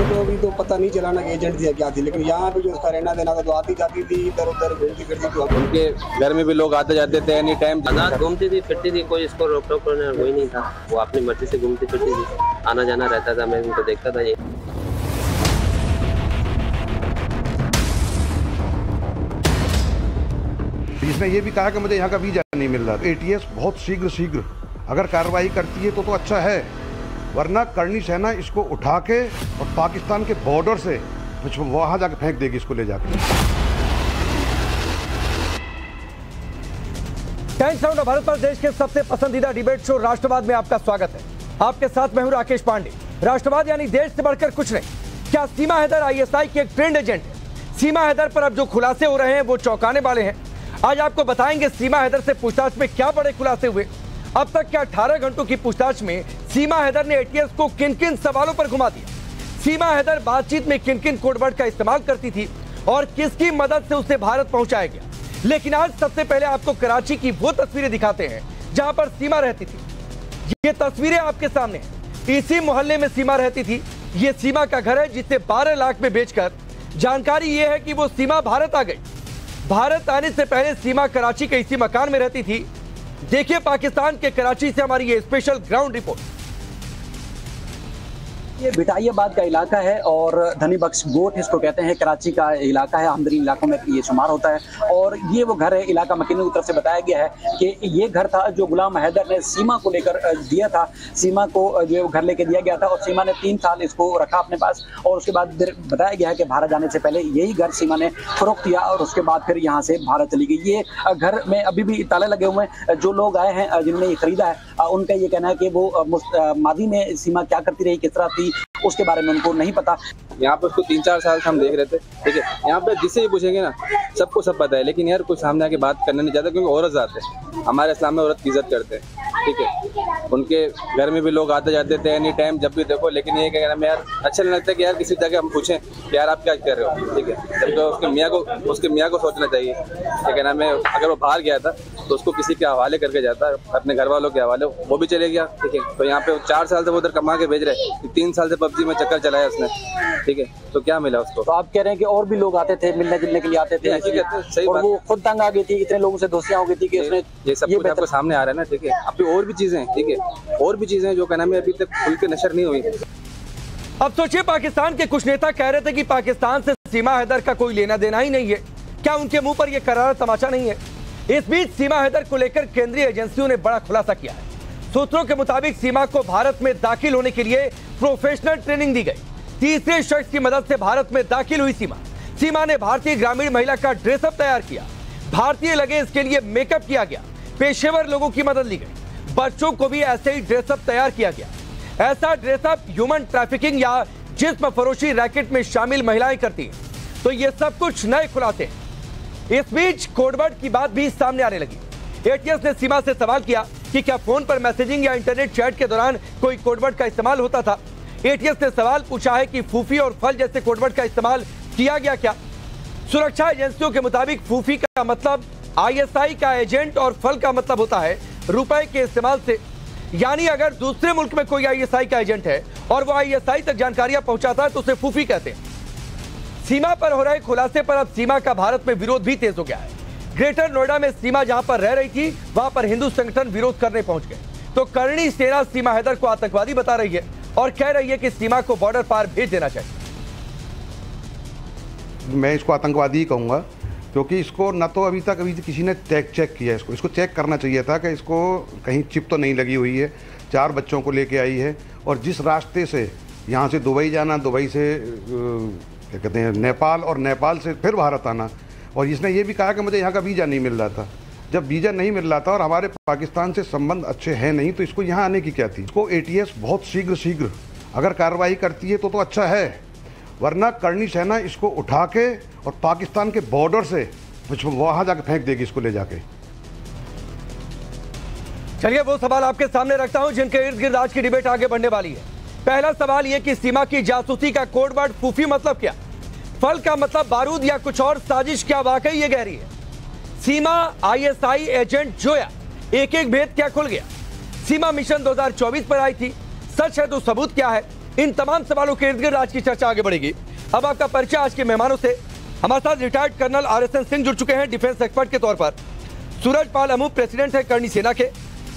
मुझे तो अभी तो पता नहीं चला ना कि एजेंट थी या क्या थी, लेकिन यहाँ पे जो उसका रहना देना था तो आती जाती थी, इधर उधर घूमती फिरती थी। उनके घर में भी लोग आते जाते थे, एनी टाइम आजाद घूमती थी फिरती थी, कोई इसको रोक टोक करने कोई नहीं था। वो अपनी मर्जी से घूमती फिरती थी, आना जाना रहता था, मैं उनको देखता था। ये इसने ये भी कहा कि मुझे यहाँ का वीजा नहीं मिल रहा। एटीएस बहुत शीघ्र अगर कार्रवाई करती है तो अच्छा है, वरना करनी सेना इसको उठा के और पाकिस्तान के बॉर्डर से वहां जाके फेंक देगी इसको ले जाकर। टाइम्स राउंड भारत पर देश के सबसे पसंदीदा डिबेट शो राष्ट्रवाद में आपका स्वागत है। आपके साथ मैं हूं राकेश पांडे। राष्ट्रवाद यानी देश से बढ़कर कुछ नहीं। क्या सीमा हैदर आईएसआई की एक ट्रेंड एजेंट है? सीमा हैदर पर अब जो खुलासे हो रहे हैं वो चौंकाने वाले हैं। आज आपको बताएंगे सीमा हैदर से पूछताछ में क्या बड़े खुलासे हुए। अब तक क्या 18 घंटों की पूछताछ में सीमा हैदर ने एटीएस को किन किन सवालों पर घुमा दिया? सीमा हैदर बातचीत में किन किन कोडवर्ड का इस्तेमाल करती थी और किसकी मदद से उसे भारत पहुंचाया गया? लेकिन आज सबसे पहले आपको कराची की वो तस्वीरें दिखाते हैं जहां पर सीमा रहती थी। ये तस्वीरें आपके सामने हैं। इसी मोहल्ले में सीमा रहती थी। ये सीमा का घर है जिसे 12 लाख में बेचकर जानकारी ये है कि वो सीमा भारत आ गई। भारत आने से पहले सीमा कराची के इसी मकान में रहती थी। देखिए पाकिस्तान के कराची से हमारी ये स्पेशल ग्राउंड रिपोर्ट। ये बिटाइयाबाद का इलाका है और धनी बख्श गोट इसको कहते हैं। कराची का इलाका है, आमदनी इलाकों में ये शुमार होता है। और ये वो घर है, इलाका मकीनों की तरफ से बताया गया है कि ये घर था जो गुलाम हैदर ने सीमा को लेकर दिया था। सीमा को जो घर लेके दिया गया था और सीमा ने 3 साल इसको रखा अपने पास। और उसके बाद बताया गया है कि भारत जाने से पहले यही घर सीमा ने फरोख्त किया और उसके बाद फिर यहाँ से भारत चली गई। ये घर में अभी भी ताले लगे हुए हैं। जो लोग आए हैं जिन्होंने ये खरीदा है उनका ये कहना है कि वो मादी में सीमा क्या करती रही, किस तरह थी, उसके बारे में उनको नहीं पता। यहाँ पे उसको 3-4 साल से हम देख रहे थे, ठीक है। यहाँ पे जिससे भी पूछेंगे ना सबको सब पता है, लेकिन यार कोई सामने आके बात करने नहीं चाहता क्योंकि औरत जाते हैं। हमारे इस्लाम में औरत की इज्जत करते हैं, ठीक है। उनके घर में भी लोग आते जाते थे, एनी टाइम जब भी देखो। लेकिन ये कहना में यार अच्छा नहीं लगता कि यार किसी जगह हम पूछें कि यार आप क्या कर रहे हो, ठीक है। जब तो उसके मियाँ को सोचना चाहिए। ये कहना में अगर वो बाहर गया था तो उसको किसी के हवाले करके जाता, अपने घर वालों के हवाले, वो भी चले गया, ठीक है। तो यहाँ पे 4 साल से वो उधर कमा के भेज रहे, 3 साल से पबजी में चक्कर चलाया उसने, ठीक है। तो क्या मिला उसको? तो आप कह रहे हैं कि और भी लोग आते थे, मिलने जुलने के लिए आते थे, सही और बात। वो खुद तंग आ गई थी, इतने लोगों से दोस्तियां हो गई थी कि उसने ये सब कुछ आपको सामने आ रहा है ना, ठीक है। अभी और भी चीजें, ठीक है, और भी चीजें जो कहना में अभी तक खुल के नशर नहीं हुई। अब सोचिए पाकिस्तान के कुछ नेता कह रहे थे कि पाकिस्तान से सीमा हैदर का कोई लेना देना ही नहीं है। क्या उनके मुंह पर यह करारा तमाचा नहीं है? इस बीच सीमा हैदर को लेकर केंद्रीय एजेंसियों ने बड़ा खुलासा किया है। सूत्रों के मुताबिक सीमा को भारत में दाखिल होने के लिए प्रोफेशनल ट्रेनिंग दी गई। तीसरे शख्स की मदद से भारत में दाखिल हुई सीमा ने भारतीय ग्रामीण महिला का ड्रेसअप तैयार किया। भारतीय लगे इसके लिए मेकअप किया गया। पेशेवर लोगों की मदद ली गई। बच्चों को भी ऐसे ही ड्रेसअप तैयार किया गया। ऐसा ड्रेसअप ह्यूमन ट्रैफिकिंग या जिस्म फरोशी रैकेट में शामिल महिलाएं करती हैं। तो ये सब कुछ नए खुलासे हैं। इस बीच कोडवर्ड की बात भी सामने आने लगी। एटीएस ने सीमा से सवाल किया कि क्या फोन पर मैसेजिंग या इंटरनेट चैट के दौरान कोई कोडवर्ड का इस्तेमाल होता था। एटीएस ने सवाल पूछा है कि फूफी और फल जैसे कोडवर्ड का इस्तेमाल किया गया क्या। सुरक्षा एजेंसियों के मुताबिक फूफी का मतलब आईएसआई का एजेंट और फल का मतलब होता है रुपए के इस्तेमाल से। यानी अगर दूसरे मुल्क में कोई आईएसआई का एजेंट है और वो आईएसआई तक जानकारियां पहुंचाता है तो उसे फूफी कहते हैं। सीमा पर हो रहे खुलासे पर अब सीमा का भारत में विरोध भी तेज हो गया है। ग्रेटर नोएडा में सीमा जहां पर रह रही थी वहां पर हिंदू संगठन विरोध करने पहुंच गए। तो करणी सेना सीमा हैदर को आतंकवादी बता रही है और कह रही है कि सीमा को बॉर्डर पार भेज देना चाहिए। मैं इसको आतंकवादी ही कहूँगा क्योंकि इसको न तो अभी तक किसी ने चेक किया। इसको चेक करना चाहिए था कि इसको कहीं चिप तो नहीं लगी हुई है। 4 बच्चों को लेके आई है और जिस रास्ते से यहाँ से दुबई जाना, दुबई से क्या कहते हैं नेपाल, और नेपाल से फिर भारत आना। और इसने ये भी कहा कि मुझे यहाँ का वीज़ा नहीं मिल रहा था। जब वीज़ा नहीं मिल रहा था और हमारे पाकिस्तान से संबंध अच्छे हैं नहीं तो इसको यहाँ आने की क्या थी। इसको एटीएस बहुत शीघ्र अगर कार्रवाई करती है तो अच्छा है, वरना करनी सेना इसको उठा के और पाकिस्तान के बॉर्डर से वहाँ जाके फेंक देगी इसको ले जाके। चलिए वो सवाल आपके सामने रखता हूं जिनके इर्द गिर्द आज की डिबेट आगे बढ़ने वाली है। पहला सवाल यह कि सीमा की जासूसी का कोड वर्ड फूफी मतलब क्या? फल का मतलब बारूद या कुछ और साजिश क्या वाकई ये गहरी है? सीमा आईएसआई एजेंट जोया, एक एक भेद क्या खुल गया? सीमा मिशन 2024 पर आई थी, सच है तो सबूत क्या है? इन तमाम सवालों के इर्द गिर्द आज की चर्चा आगे बढ़ेगी। अब आपका परिचय आज के मेहमानों से। हमारे साथ रिटायर्ड कर्नल RSN सिंह जुड़ चुके हैं डिफेंस एक्सपर्ट के तौर पर। सूरजपाल अमू प्रेसिडेंट है करनी सेना के।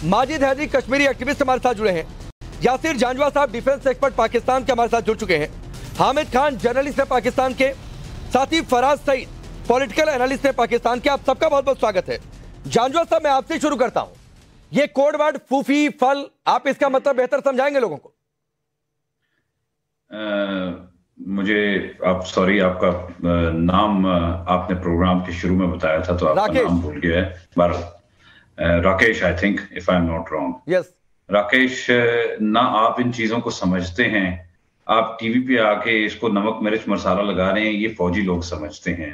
माजिद हैदरी कश्मीरी एक्टिविस्ट हमारे साथ जुड़े हैं। यासिर जांजवा साहब डिफेंस एक्सपर्ट पाकिस्तान के हमारे साथ जुड़ चुके हैं। हामिद खान जर्नलिस्ट है पाकिस्तान के। साथ ही फराज सईद पॉलिटिकल एनालिस्ट है पाकिस्तान के। आप सबका बहुत बहुत स्वागत है। जांजवा साहब, मैं आपसे शुरू करता हूं। ये कोड वर्ड फूफी फल, आप इसका मतलब बेहतर समझाएंगे लोगों को? मुझे आपका नाम आपने प्रोग्राम के शुरू में बताया था तो आपका नाम भूल गया है। Rakesh, I think, if I am not wrong. Yes Rakesh, ना आप इन चीजों को समझते हैं। आप टीवी पे आके इसको नमक मिर्च मसाला लगा रहे हैं। ये फौजी लोग समझते हैं,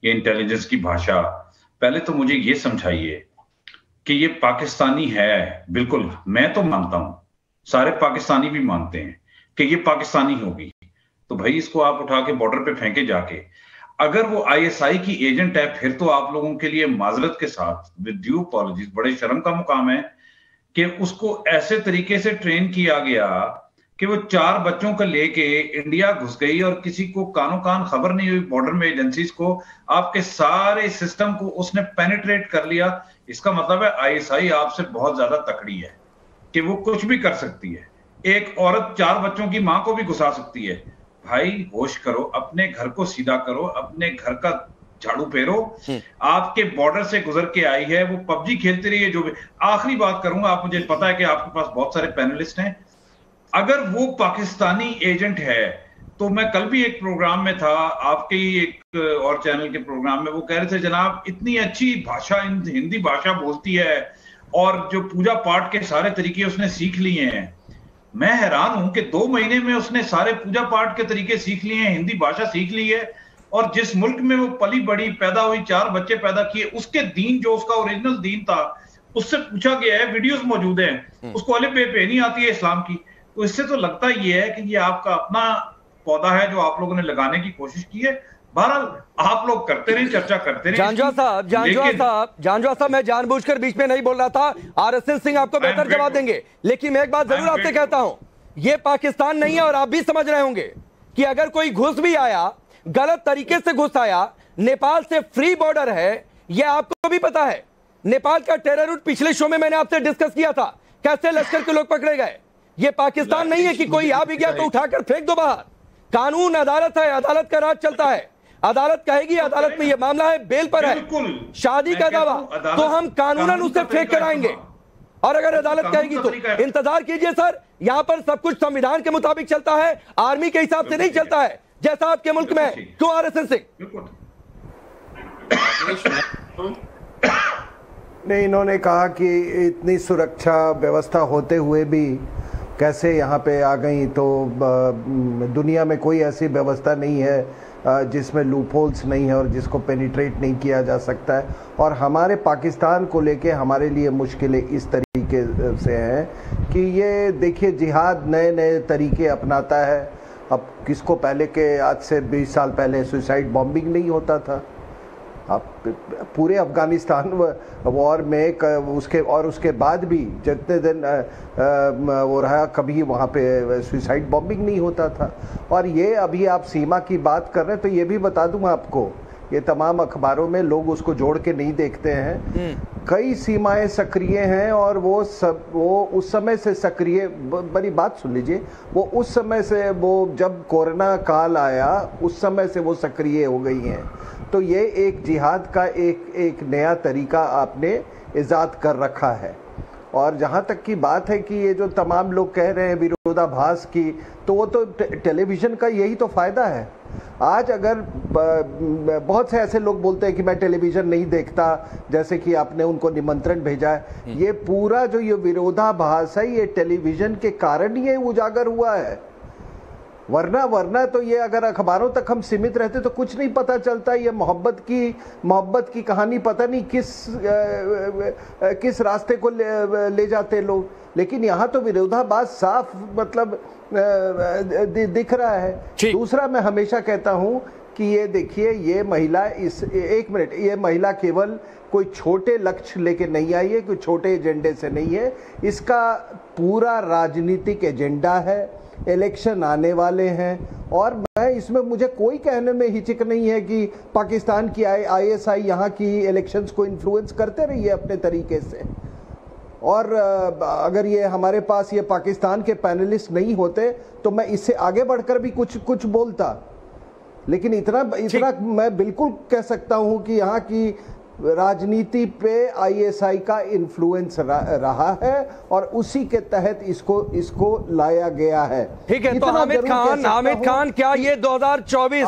ये इंटेलिजेंस की भाषा। पहले तो मुझे ये समझाइए कि ये पाकिस्तानी है। बिल्कुल, मैं तो मानता हूं, सारे पाकिस्तानी भी मानते हैं कि ये पाकिस्तानी होगी। तो भाई इसको आप उठा के बॉर्डर पे फेंके जाके। अगर वो ISI की एजेंट है फिर तो आप लोगों के लिए माजरत के साथ विद ड्यू अपॉलजीज बड़े शर्म का मुकाम है कि उसको ऐसे तरीके से ट्रेन किया गया कि वो 4 बच्चों को लेके इंडिया घुस गई और किसी को कानो कान खबर नहीं हुई। बॉर्डर में एजेंसीज को आपके सारे सिस्टम को उसने पेनिट्रेट कर लिया। इसका मतलब है ISI आपसे बहुत ज्यादा तकड़ी है कि वो कुछ भी कर सकती है। एक औरत 4 बच्चों की मां को भी घुसा सकती है। भाई होश करो, अपने घर को सीधा करो, अपने घर का झाड़ू फेरो। आपके बॉर्डर से गुजर के आई है, वो PUBG खेलती रही है। जो भी आखिरी बात करूंगा, आप मुझे पता है कि आपके पास बहुत सारे पैनलिस्ट हैं। अगर वो पाकिस्तानी एजेंट है तो मैं कल भी एक प्रोग्राम में था, आपके ही एक और चैनल के प्रोग्राम में, वो कह रहे थे जनाब इतनी अच्छी भाषा हिंदी भाषा बोलती है और जो पूजा पाठ के सारे तरीके उसने सीख लिए हैं। मैं हैरान हूं कि 2 महीने में उसने सारे पूजा पाठ के तरीके सीख लिए हैं, हिंदी भाषा सीख ली है। और जिस मुल्क में वो पली बड़ी पैदा हुई, 4 बच्चे पैदा किए, उसके दीन जो उसका ओरिजिनल दीन था उससे पूछा गया है, वीडियोस मौजूद हैं, उसको अलिफ बे नहीं आती है इस्लाम की। तो इससे तो लगता ये है कि ये आपका अपना पौधा है जो आप लोगों ने लगाने की कोशिश की है। बहरहाल आप लोग करते रहे, चर्चा करते रहे। जांजवा साहब, मैं जानबूझकर बीच में नहीं बोल रहा था। RSN सिंह आपको बेहतर जवाब देंगे, लेकिन मैं एक बात जरूर आपसे कहता हूं, ये पाकिस्तान नहीं है और आप भी समझ रहे होंगे कि अगर कोई घुस भी आया, गलत तरीके से घुस आया, नेपाल से फ्री बॉर्डर है, यह आपको भी पता है। नेपाल का टेरर रूट पिछले शो में मैंने आपसे डिस्कस किया था, कैसे लश्कर के लोग पकड़े गए। ये पाकिस्तान नहीं है कि कोई आ भी गया तो उठाकर फेंक दो बाहर। कानून अदालत है, अदालत का राज चलता है। अदालत कहेगी अदालत में ये मामला है, बेल पर है, शादी का दावा, तो हम कानूनन उसे फेंक कर आएंगे। और अगर अदालत कहेगी तो इंतजार कीजिए सर, यहां पर सब कुछ संविधान के मुताबिक चलता है, आर्मी के हिसाब से नहीं चलता है जैसा आपके मुल्क में। क्यों RSN सिंह? नहीं, इन्होंने कहा कि इतनी सुरक्षा व्यवस्था होते हुए भी कैसे यहाँ पे आ गई। तो दुनिया में कोई ऐसी व्यवस्था नहीं है जिसमें लूपहोल्स नहीं है और जिसको पेनिट्रेट नहीं किया जा सकता है। और हमारे पाकिस्तान को लेके हमारे लिए मुश्किलें इस तरीके से हैं कि ये देखिए, जिहाद नए नए तरीके अपनाता है। अब किसको पहले के आज से 20 साल पहले सुसाइड बॉम्बिंग नहीं होता था। अब पूरे अफगानिस्तान वॉर में उसके बाद भी जितने दिन वो रहा, कभी वहाँ पे सुसाइड बॉम्बिंग नहीं होता था। और ये अभी आप सीमा की बात कर रहे हैं तो ये भी बता दूं आपको, ये तमाम अखबारों में लोग उसको जोड़ के नहीं देखते हैं। कई सीमाएं सक्रिय हैं और वो उस समय से सक्रिय, बड़ी बात सुन लीजिए, वो उस समय से, वो जब कोरोना काल आया उस समय से वो सक्रिय हो गई हैं। तो ये एक जिहाद का एक नया तरीका आपने इजाद कर रखा है। और जहाँ तक की बात है कि ये जो तमाम लोग कह रहे हैं विरोधाभास की, तो वो तो टेलीविज़न का यही तो फ़ायदा है। आज अगर बहुत से ऐसे लोग बोलते हैं कि मैं टेलीविज़न नहीं देखता, जैसे कि आपने उनको निमंत्रण भेजा है, ये पूरा जो ये विरोधाभास है ये टेलीविज़न के कारण ही उजागर हुआ है। वरना तो ये अगर अखबारों तक हम सीमित रहते तो कुछ नहीं पता चलता। ये मोहब्बत की कहानी पता नहीं किस रास्ते को ले जाते लोग। लेकिन यहाँ तो विरोधाभास साफ मतलब दिख रहा है। दूसरा, मैं हमेशा कहता हूँ कि ये देखिए, ये महिला ये महिला केवल कोई छोटे लक्ष्य लेके नहीं आई है, कोई छोटे एजेंडे से नहीं है। इसका पूरा राजनीतिक एजेंडा है इलेक्शन आने वाले हैं, और मैं इसमें मुझे कोई कहने में हिचक नहीं है कि पाकिस्तान की ISI यहाँ की इलेक्शंस को इन्फ्लुएंस करते रही है अपने तरीके से। और अगर ये हमारे पास ये पाकिस्तान के पैनलिस्ट नहीं होते तो मैं इससे आगे बढ़कर भी कुछ बोलता, लेकिन इतना मैं बिल्कुल कह सकता हूं कि यहाँ की राजनीति पे ISI का इन्फ्लुएंस रहा है और उसी के तहत इसको लाया गया है। ठीक है, तो हामिद खान क्या ये 2024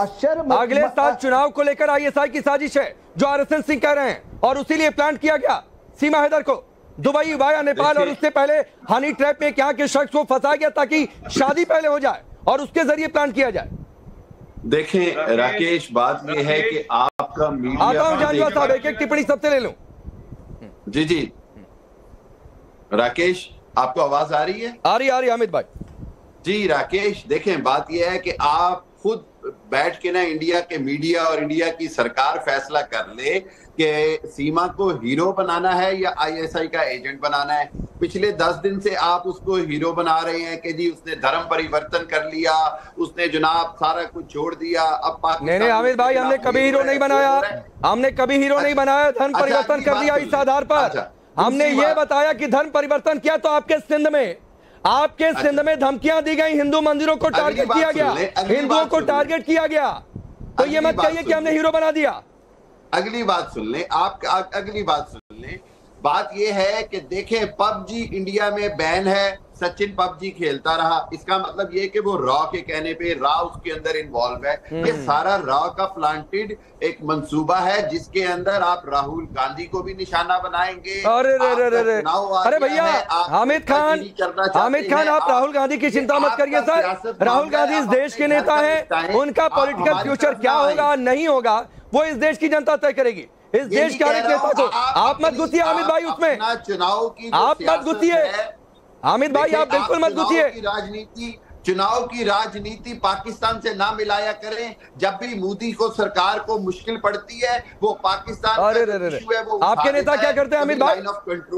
अगले साल चुनाव को लेकर ISI की साजिश है जो RSN सिंह कह रहे हैं, और उसी लिए प्लान किया गया सीमा हैदर को दुबई वाया नेपाल और उससे पहले हनी ट्रैप में क्या के शख्स को फंसाया गया ताकि शादी पहले हो जाए और उसके जरिए प्लान किया जाए? देखें राकेश, बात यह है कि आपका मीडिया, आता हूं जानवा साहब, एक टिप्पणी सबसे ले लूं। जी राकेश, आपको आवाज आ रही है? आ रही हामिद भाई जी। राकेश देखें, बात यह है कि आप खुद बैठ के ना इंडिया के मीडिया और इंडिया की सरकार फैसला कर ले कि सीमा को हीरो बनाना है या ISI का एजेंट बनाना है। पिछले 10 दिन से आप उसको हीरो बना रहे हैं कि जी उसने धर्म परिवर्तन कर लिया, उसने जनाब सारा कुछ छोड़ दिया। अब नहीं हामिद भाई, हमने कभी हीरो नहीं बनाया, धर्म परिवर्तन कर दिया। इस आधार पर हमने ये बताया कि धर्म परिवर्तन किया तो आपके सिंध में धमकियां दी गई, हिंदू मंदिरों को टारगेट किया गया, हिंदुओं को टारगेट किया गया, तो ये मत कहिए कि हमने हीरो बना दिया। अगली बात सुन लें, अगली बात सुन लें। बात यह है कि देखें, पबजी इंडिया में बैन है, सचिन पबजी खेलता रहा, इसका मतलब ये कि वो रॉ के कहने पे रॉ उसके अंदर इन्वॉल्व है। ये सारा रॉ का प्लांटेड एक मंसूबा है जिसके अंदर आप राहुल गांधी को भी निशाना बनाएंगे। अरे भैया हामिद खान आप राहुल गांधी की चिंता मत करिए सर। राहुल गांधी इस देश के नेता हैं, उनका पॉलिटिकल फ्यूचर क्या होगा नहीं होगा वो इस देश की जनता तय करेगी। इस देश के हर एक नेता को आप मत घुसिए हामिद भाई, उसमें आप मत घुसिए हामिद भाई, आप बिल्कुल मत घुसिए। चुनाव की राजनीति पाकिस्तान से ना मिलाया करें। जब भी मोदी को सरकार को मुश्किल पड़ती है वो पाकिस्तान आपके नेता क्या करते हैं हामिद भाई?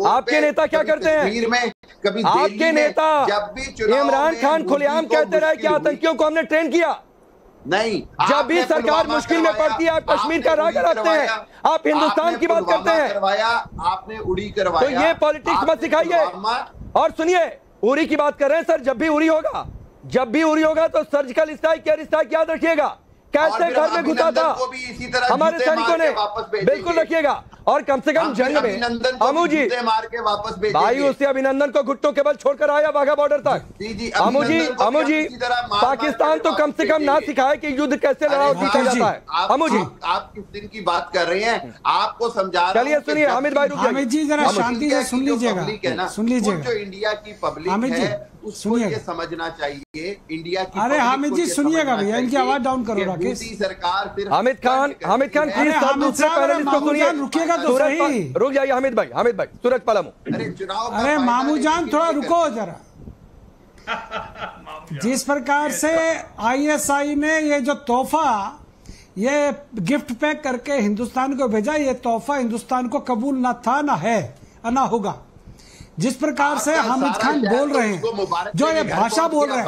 आपके नेता क्या करते हैं? आपके नेता इमरान खान खुलेआम कहते रहे कि आतंकियों को हमने ट्रेन किया। नहीं, जब भी सरकार मुश्किल में पड़ती है आप कश्मीर का राग रखते हैं, आप हिंदुस्तान की बात करते हैं। आपने उड़ी करवाया, तो ये पॉलिटिक्स मत सिखाइए। और सुनिए, उरी की बात कर रहे हैं सर, जब भी उरी होगा तो सर्जिकल स्ट्राइक, एयर स्ट्राइक याद रखिएगा कैसे घर में घुसा था हमारे सैनिकों ने, बिल्कुल रखिएगा। और कम से कम जंग में अमू जी मार के वापस भाई उसे अभिनंदन को घुट्टों के बल छोड़कर आया वाघा बॉर्डर तक। अमू जी पाकिस्तान तो कम से कम ना सिखाए कि युद्ध कैसे लड़ा जीता जाता है। अमू जी आप किस दिन की बात कर रहे हैं? आपको समझा, चलिए सुनिए हामिद भाई, हामिद जी जरा शांति से सुन लीजिएगा। जो इंडिया की पब्लिक है उसको ये समझना चाहिए इंडिया की। अरे हामिद जी सुनिएगा भैया, इनकी आवाज डाउन करो राकेश। सरकार फिर हामिद खान प्लीज दूसरे पैनलिस्ट को सुनिए, रुकिएगा तो सही। रुक जाइए हामिद भाई सूरज पलामू। अरे मामू जान थोड़ा रुको जरा। जिस प्रकार से ISI ने ये जो तोहफा ये गिफ्ट पैक करके हिंदुस्तान को भेजा, ये तोहफा हिंदुस्तान को कबूल न था न है न होगा। जिस प्रकार से हामिद खान बोल रहे हैं, जो ये भाषा बोल रहे हैं,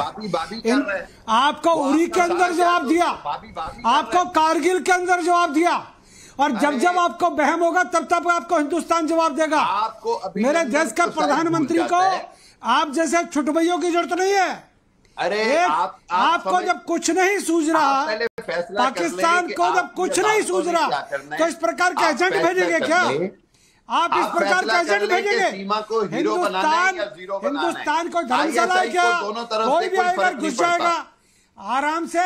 आपको उरी के अंदर जवाब दिया, आपको कारगिल के अंदर जवाब दिया, और जब आपको बहम होगा तब आपको हिंदुस्तान जवाब देगा। मेरे देश का प्रधानमंत्री को आप जैसे छुटभइयों की जरूरत नहीं है। अरे आपको जब कुछ नहीं सूझ रहा, पाकिस्तान को जब कुछ नहीं सूझ रहा, तो इस प्रकार के एजेंट भेजेंगे क्या? आप इस प्रकार का एजेंट भेजेंगे? हिंदुस्तान को धर्मशाला है क्या? कोई भी आएगा घुस जाएगा आराम से।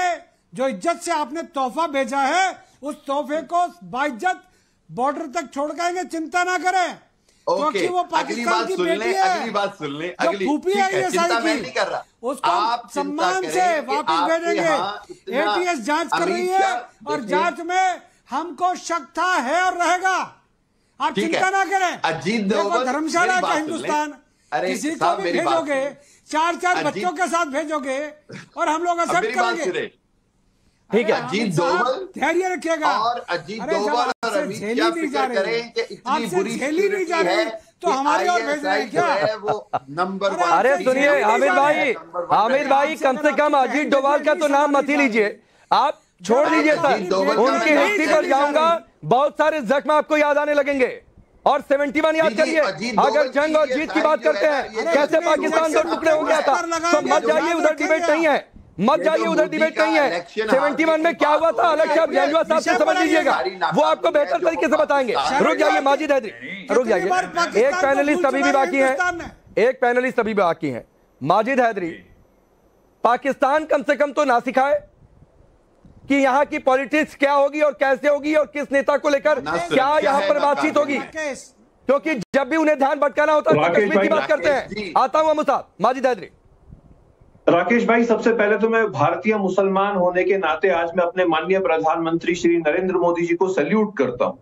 जो इज्जत से आपने तोहफा भेजा है उस तोहफे को बाइज्जत बॉर्डर तक छोड़ के चिंता ना करें, क्योंकि वो पाकिस्तान की बेटी है। अगली बात सुन ले, जो फूफी है ISI की, उसको सम्मान से वापस भेजेंगे। ATS जांच कर रही है और जांच में हमको शक था, है और रहेगा। आप चिंता ना करें। देखो धर्मशाला का हिंदुस्तान, किसी को भी भेजोगे, 4 बच्चों के साथ भेजोगे और हम लोग एक्सेप्ट करेंगे। ठीक है। अजीत डोभाल धैर्य रखिएगा और अजीत डोभाल और अमित शाह फिक्र करें कि इतनी बुरी सिक्योरिटी है तो हमारे और भेज रहे हैं क्या? वो नंबर वन। अरे सुनिए हामिद भाई कम से कम अजीत डोभाल का तो नाम मत ही लीजिए, आप छोड़ दीजिए सर, उनकी हिस्ट्री पर जाऊंगा बहुत सारे जख्म आपको याद आने लगेंगे। और 71 याद करिए, अगर जंग और जीत की बात करते हैं कैसे पाकिस्तान दो टुकड़े हो गया था, तो मत जाइए उधर, डिबेट नहीं है, मत जाइए उधर, डिबेट नहीं है। 71 में क्या हुआ था अलग से आप जंजुआ साहब से समझ लीजिएगा, वो आपको बेहतर तरीके से बताएंगे। रुक जाइए माजिद हैदरी, रुक जाइए, एक पैनलिस्ट अभी भी बाकी है, एक पैनलिस्ट अभी बाकी है। माजिद हैदरी, पाकिस्तान कम से कम तो ना सिखाए कि यहाँ की पॉलिटिक्स क्या होगी और कैसे होगी और किस नेता को लेकर क्या यहाँ पर बातचीत होगी, क्योंकि जब भी उन्हें ध्यान भटकाना होता है तो कश्मीर की बात करते हैं। आता हूं मुसाद, माजिद हैदरी। राकेश भाई, सबसे पहले तो मैं भारतीय मुसलमान होने के नाते आज मैं अपने माननीय प्रधानमंत्री श्री नरेंद्र मोदी जी को सैल्यूट करता हूं।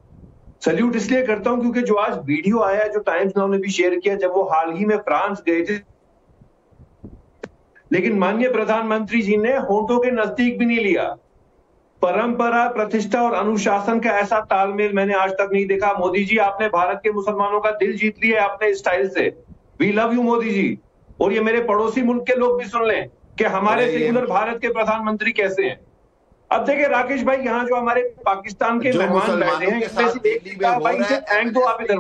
सैल्यूट इसलिए करता हूं क्योंकि जो आज वीडियो आया, जो टाइम्स नाउ ने भी शेयर किया, जब वो हाल ही में फ्रांस गए थे, लेकिन माननीय प्रधानमंत्री जी ने होंठों के नजदीक भी नहीं लिया। परंपरा, प्रतिष्ठा और अनुशासन का ऐसा तालमेल मैंने आज तक नहीं देखा। मोदी जी, आपने भारत के मुसलमानों का दिल जीत लिया है अपने स्टाइल से। We love you Modi ji. और ये मेरे पड़ोसी मुल्क के लोग भी सुन लें कि हमारे सेक्युलर भारत के प्रधानमंत्री कैसे हैं। अब देखिए राकेश भाई, यहाँ जो हमारे पाकिस्तान के मेहमान बैठे हैं, इसमें से एक भाई से थैंक दो आप इधर।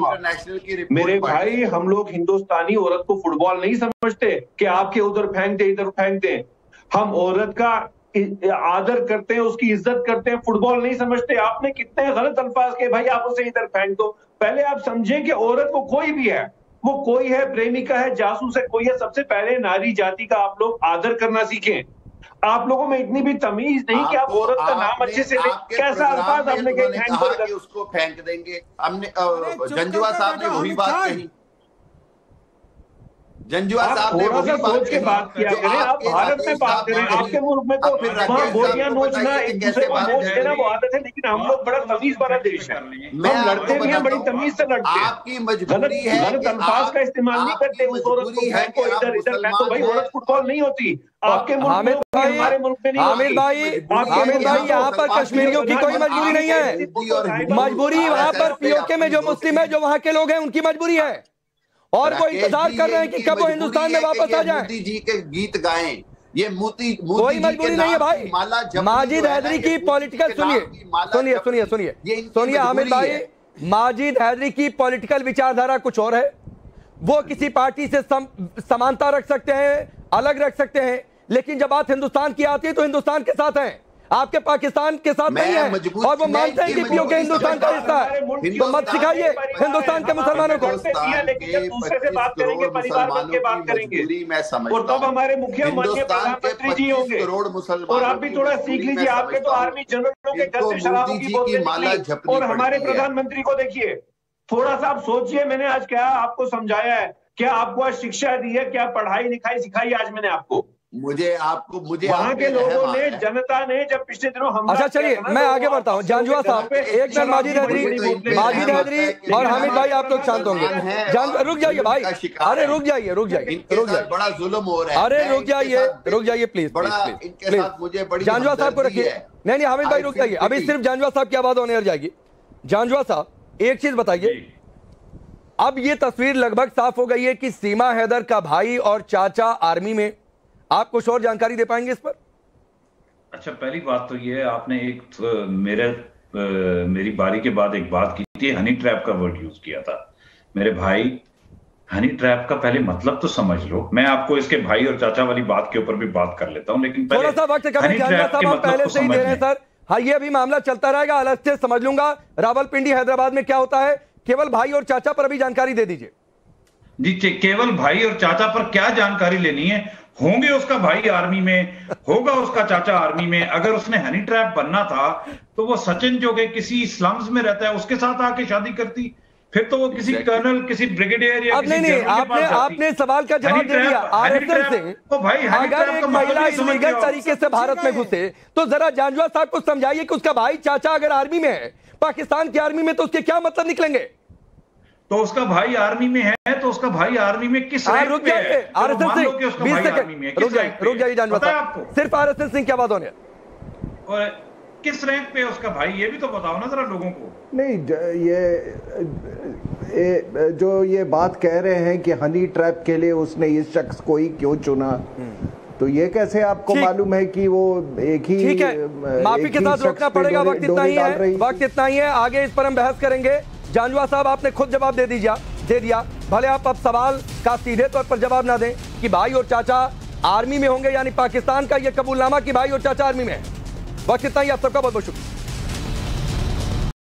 मेरे भाई, हम लोग हिंदुस्तानी औरत को फुटबॉल नहीं समझते कि आपके उधर फेंक दे इधर फेंक दे। हम औरत का आदर करते हैं, उसकी इज्जत करते हैं, फुटबॉल नहीं समझते। आपने कितने गलत अल्फाज के भाई, आप उसे इधर फेंक दो। पहले आप समझें कि औरत को कोई भी है, वो कोई है, प्रेमिका है, जासूस है, कोई है, सबसे पहले नारी जाति का आप लोग आदर करना सीखें। आप लोगों में इतनी भी तमीज नहीं कि आप औरत का नाम अच्छे से ले। कैसा अल्फाज आपने कहा कि उसको फेंक देंगे। हमने जंजुआ साहब ने वही बात कही। जंजुआ साहब ने वही सोच के बात किया करें। आप भारत में बात करें, आपके मुल्क में तो वहाँ गोलियां नोचना, एक दूसरे को नोच देना वो आदत है, लेकिन हम लोग बड़ा तमीज वाला देश है। हम लड़ते भी हैं, बड़ी तमीज से लड़ते हैं। आपकी मजबूरी है, गलत अल्फाज का इस्तेमाल नहीं करते। उस औरत को फेंको इधर इधर फेंको। भाई औरत फुटबॉल नहीं होती आपके मुल्क में, हमारे मुल्क में नहीं। आमिर भाई, यहाँ पर कश्मीरियों की कोई मजबूरी नहीं है। मजबूरी वहाँ पर पीओके में जो मुस्लिम है, जो वहाँ के लोग हैं, उनकी मजबूरी है। और वो इंतजार कर रहे हैं कि कब वो हिंदुस्तान में वापस आ जाए। मोदी जी के गीत गाएं, ये कोई मजबूरी नहीं है भाई। माजिद हैदरी की पॉलिटिकल सुनिए आमिर भाई, माजिद हैदरी की पॉलिटिकल विचारधारा कुछ और है। वो किसी पार्टी से समानता रख सकते हैं, अलग रख सकते हैं, लेकिन जब बात हिंदुस्तान की आती है तो हिंदुस्तान के साथ हैं, आपके पाकिस्तान के साथ नहीं है। और वो मानते हैं कि पीओके हिंदुस्तान का हिस्सा है। तो मत सिखाइए हिंदुस्तान के मुसलमानों को। लेकिन दूसरे से बात करेंगे, परिवार बन के बात करेंगे, और तब हमारे मुख्यमंत्री प्रधानमंत्री जी होंगे। और आप भी थोड़ा सीख लीजिए। आपके तो आर्मी जनरलों के घर से शराबों की बोतलें, और हमारे प्रधानमंत्री को देखिए। थोड़ा सा आप सोचिए, मैंने आज क्या आपको समझाया है, क्या आपको आज शिक्षा दी है, क्या पढ़ाई लिखाई सिखाई आज मैंने आपको? मुझे वहाँ के लोगों ने, जनता ने जब पिछले दिनों हम। अच्छा चलिए, मैं आगे बढ़ता हूँ। जांजुआ साहब, एक मिनट, माजिद हैदरी और हामिद भाई, आप लोग शांत होंगे। रुक जाइए भाई, अरे रुक जाइए बड़ा जुल्म हो रहा है। अरे रुक जाइए प्लीज प्लीज। जांजुआ साहब को रखिए। नहीं हामिद भाई रुक जाइए, अभी सिर्फ जांजुआ साहब की आवाज होने जाएगी। जांजुआ साहब, एक चीज बताइए, अब ये तस्वीर लगभग साफ हो गई है कि सीमा हैदर का भाई और चाचा आर्मी में। आप कुछ और जानकारी दे पाएंगे इस पर? अच्छा, पहली बात तो ये है, आपने एक मेरी बारी के बाद एक बात की थी, हनी ट्रैप का वर्ड यूज किया था। मेरे भाई, हनी ट्रैप का पहले मतलब तो समझ लो। मैं आपको इसके भाई और चाचा वाली बात के ऊपर भी बात कर लेता हूं, लेकिन थोड़ा सा वक्त पहले से ही दे रहे हैं सर। हाँ, ये अभी मामला चलता रहेगा, अलग से समझ लूंगा। रावलपिंडी हैदराबाद में क्या होता है, केवल भाई और चाचा पर अभी जानकारी दे दीजिए जी। केवल भाई और चाचा पर क्या जानकारी लेनी है? होंगे उसका भाई आर्मी में, होगा उसका चाचा आर्मी में। अगर उसने हनी ट्रैप बनना था तो वो सचिन जो के किसी स्लम्स में रहता है उसके साथ आके शादी करती, फिर तो वो किसी कर्नल, किसी ब्रिगेडियर या किसी नहीं, आपने सवाल का जवाब दे दिया। आरएसएस से तो भाई अगर एक महिला इलीगल तरीके से भारत में घुसे तो जरा जांजुआ साहब को समझाइए कि उसका भाई चाचा अगर आर्मी में है, पाकिस्तान की आर्मी में, तो उसके क्या मतलब निकलेंगे? तो उसका भाई आर्मी में है, तो उसका भाई आर्मी में किस रैंक पे है? आरएसएस सिंह, 20 सेकंड रुक जाइए जांजुआ साहब, सिर्फ आरएसएस सिंह क्या बात होने। और किस रैंक पे है उसका भाई, ये भी तो बताओ ना जरा लोगों को। नहीं, ये जो ये बात कह रहे हैं कि हनी ट्रैप के लिए उसने इस शख्स को ही क्यों चुना, तो ये कैसे आपको मालूम है कि वो एक ही, ठीक है, माफी के साथ रोकना पड़ेगा। वक्त इतना ही है, वक्त इतना ही है, आगे इस पर हम बहस करेंगे। जानजुआ साहब, आपने खुद जवाब दे दिया, भले आप अब सवाल का सीधे तौर पर जवाब ना दें कि भाई और चाचा आर्मी में होंगे, यानी पाकिस्तान का ये कबूलनामा कि भाई और चाचा आर्मी में है। वक्त इतना ही, आप सबका बहुत बहुत शुक्रिया।